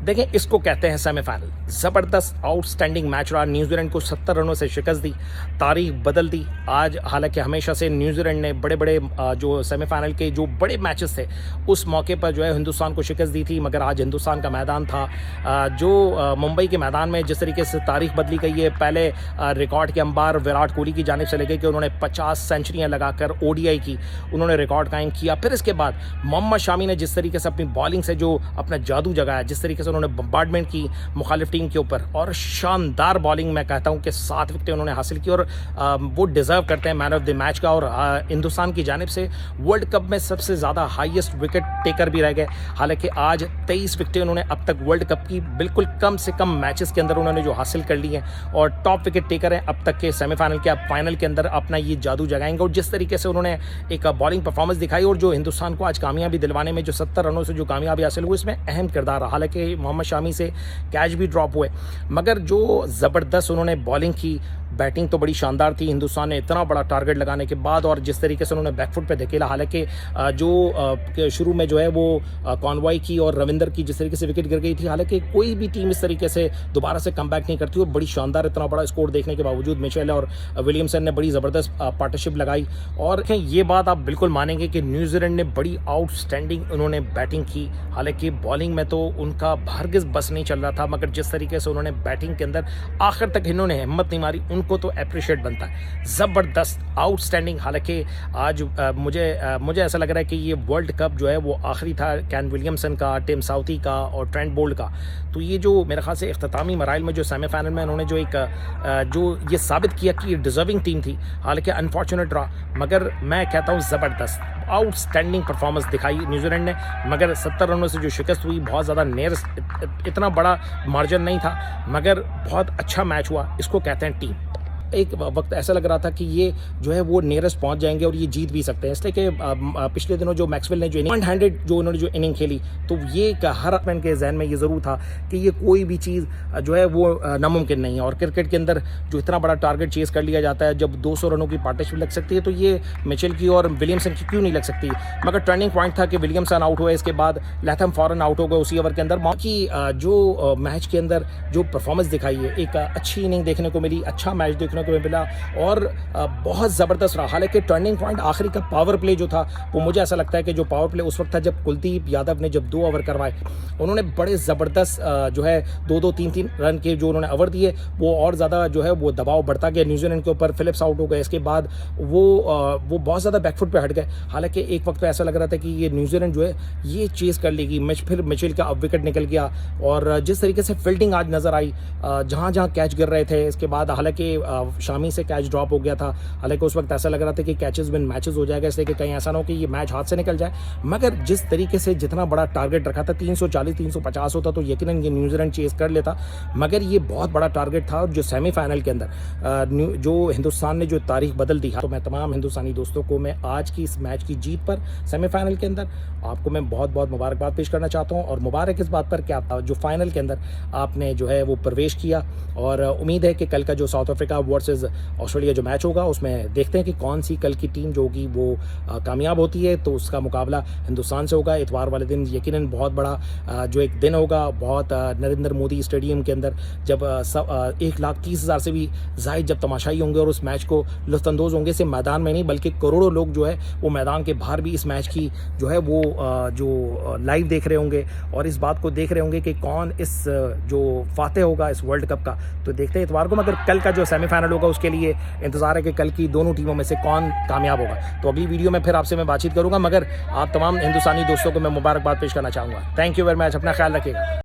देखें, इसको कहते हैं सेमीफाइनल। ज़बरदस्त आउटस्टैंडिंग मैच रहा। न्यूजीलैंड को 70 रनों से शिकस्त दी, तारीख बदल दी। आज हालांकि हमेशा से न्यूजीलैंड ने बड़े बड़े जो सेमीफाइनल के जो बड़े मैचेस थे उस मौके पर जो है हिंदुस्तान को शिकस्त दी थी, मगर आज हिंदुस्तान का मैदान था जो मुंबई के मैदान में जिस तरीके से तारीख बदली गई है। पहले रिकॉर्ड के अंबार विराट कोहली की जानिब से लगे कि उन्होंने 50 सेंचुरियाँ लगाकर ओडीआई की उन्होंने रिकॉर्ड कायम किया। फिर इसके बाद मोहम्मद शामी ने जिस तरीके से अपनी बॉलिंग से जो अपना जादू जगाया, जिस तरीके से उन्होंने बम्बार्डमेंट की मुखालिफ टीम के ऊपर, और शानदार बॉलिंग मैं कहता हूं कि 7 विकेटें उन्होंने हासिल की और वो डिज़र्व करते हैं मैन ऑफ द मैच का। और हिंदुस्तान की जानिब से वर्ल्ड कप में सबसे ज़्यादा हाईएस्ट विकेट टेकर भी रह गए। हालांकि आज 23 विकेटें उन्होंने अब तक वर्ल्ड कप की बिल्कुल कम से कम मैचेस के अंदर उन्होंने जो हासिल कर ली हैं और टॉप विकेट टेकर हैं अब तक के सेमीफाइनल के। अब फाइनल के अंदर अपना ये जादू जगाएंगे और जिस तरीके से उन्होंने एक बॉलिंग परफॉर्मेंस दिखाई और जो हिंदुस्तान को आज कामयाबी दिलवाने में जो 70 रनों से जो कामयाबी हासिल हुई इसमें अहम किरदार रहा। हालांकि मोहम्मद शामी से कैच भी ड्रॉप हुए, मगर जो ज़बरदस्त उन्होंने बॉलिंग की, बैटिंग तो बड़ी शानदार थी। हिंदुस्तान ने इतना बड़ा टारगेट लगाने के बाद और जिस तरीके से उन्होंने बैकफुट पे धकेला, हालांकि जो शुरू में जो है वो कॉनवॉय की और रविंदर की जिस तरीके से विकेट गिर गई थी, हालांकि कोई भी टीम इस तरीके से दोबारा से कम बैक नहीं करती और बड़ी शानदार इतना बड़ा स्कोर देखने के बावजूद मिचेल और विलियमसन ने बड़ी ज़बरदस्त पार्टनरशिप लगाई। और ये बात आप बिल्कुल मानेंगे कि न्यूजीलैंड ने बड़ी आउटस्टैंडिंग उन्होंने बैटिंग की। हालांकि बॉलिंग में तो उनका भार्गिस बस नहीं चल रहा था, मगर जिस तरीके से उन्होंने बैटिंग के अंदर आखिर तक इन्होंने हिम्मत नहीं मारी, उनको तो अप्रिशिएट बनता है। ज़बरदस्त आउटस्टैंडिंग। हालांकि आज मुझे ऐसा लग रहा है कि ये वर्ल्ड कप जो है वो आखिरी था कैन विलियमसन का, टिम साउथी का और ट्रेंट बोल्ट का। तो ये जो मेरे ख्याल से इख्तितामी मराइल में जो सेमीफाइनल में उन्होंने जो जो ये साबित किया कि ये डिज़र्विंग टीम थी, हालांकि अनफॉर्चुनेट रहा, मगर मैं कहता हूँ ज़बरदस्त आउटस्टैंडिंग परफॉर्मेंस दिखाई न्यूजीलैंड ने। मगर 70 रनों से जो शिकस्त हुई बहुत ज़्यादा इतना बड़ा मार्जिन नहीं था, मगर बहुत अच्छा मैच हुआ। इसको कहते हैं टीम। एक वक्त ऐसा लग रहा था कि ये जो है वो नियरेस्ट पहुंच जाएंगे और ये जीत भी सकते हैं, इसलिए कि पिछले दिनों जो मैक्सवेल ने जो वन हैंडेड जो उन्होंने जो इनिंग खेली, तो ये हर बैट्समैन के जहन में ये ज़रूर था कि ये कोई भी चीज़ जो है वो नामुमकिन नहीं है। और क्रिकेट के अंदर जो इतना बड़ा टारगेट चेज़ कर लिया जाता है, जब 200 रनों की पार्टनरशिप लग सकती है, तो ये मिचेल की और विलियमसन की क्यों नहीं लग सकती। मगर टर्निंग पॉइंट था कि विलियमसन आउट हुए, इसके बाद लैथम फॉरन आउट हो गए उसी ओवर के अंदर। बाकी जो मैच के अंदर जो परफॉर्मेंस दिखाई है, एक अच्छी इनिंग देखने को मिली, अच्छा मैच देखने को मिला और बहुत ज़बरदस्त रहा। हालांकि टर्निंग पॉइंट आखिरी का पावर प्ले जो था, वो मुझे ऐसा लगता है कि जो पावर प्ले उस वक्त था जब कुलदीप यादव ने जब 2 ओवर करवाए, उन्होंने बड़े ज़बरदस्त जो है 2-2, 3-3 रन के जो उन्होंने ओवर दिए, वो और ज़्यादा जो है वो दबाव बढ़ता गया न्यूजीलैंड के ऊपर। फिलिप्स आउट हो गए, इसके बाद वो बहुत ज़्यादा बैकफुट पे हट गए। हालांकि एक वक्त पे ऐसा लग रहा था कि ये न्यूजीलैंड जो है ये चेज़ कर लेगी। फिर मिचेल का अब विकेट निकल गया और जिस तरीके से फील्डिंग आज नज़र आई, जहाँ जहाँ कैच गिर रहे थे, इसके बाद हालांकि शामी से कैच ड्रॉप हो गया था। हालांकि उस वक्त ऐसा लग रहा था कि कैचेस विन मैचेस हो जाएगा, इसलिए कि कहीं ऐसा ना हो कि ये मैच हाथ से निकल जाए। मगर जिस तरीके से जितना बड़ा टारगेट रखा था, 340-350 होता तो यकीनन ये न्यूजीलैंड चेस कर लेता, मगर ये बहुत बड़ा टारगेट था। और जो सेमीफाइनल के अंदर जो हिंदुस्तान ने जो तारीख बदल दी, तो मैं तमाम हिंदुस्तानी दोस्तों को मैं आज की इस मैच की जीत पर सेमीफाइनल के अंदर आपको मैं बहुत बहुत मुबारकबाद पेश करना चाहता हूँ। और मुबारक इस बात पर क्या था जो फाइनल के अंदर आपने जो है वो प्रवेश किया, और उम्मीद है कि कल का जो साउथ अफ्रीका वर्सेस ऑस्ट्रेलिया जो मैच होगा उसमें देखते हैं कि कौन सी कल की टीम जो होगी वो कामयाब होती है। तो उसका मुकाबला हिंदुस्तान से होगा इतवार वाले दिन। यकीनन बहुत बड़ा जो एक दिन होगा, बहुत नरेंद्र मोदी स्टेडियम के अंदर जब 1,30,000 से भी ज़ायद जब तमाशाई होंगे और उस मैच को लुत्फ़अंदोज़ होंगे, सिर्फ मैदान में नहीं बल्कि करोड़ों लोग जो है वो मैदान के बाहर भी इस मैच की जो है वो जो लाइव देख रहे होंगे और इस बात को देख रहे होंगे कि कौन इस जो फातेह होगा इस वर्ल्ड कप का। तो देखते हैं इतवार को। मगर कल का जो सेमीफाइनल होगा उसके लिए इंतजार है कि कल की दोनों टीमों में से कौन कामयाब होगा। तो अगली वीडियो में फिर आपसे मैं बातचीत करूंगा, मगर आप तमाम हिंदुस्तानी दोस्तों को मैं मुबारकबाद पेश करना चाहूँगा। थैंक यू वेरी मच, अपना ख्याल रखिएगा।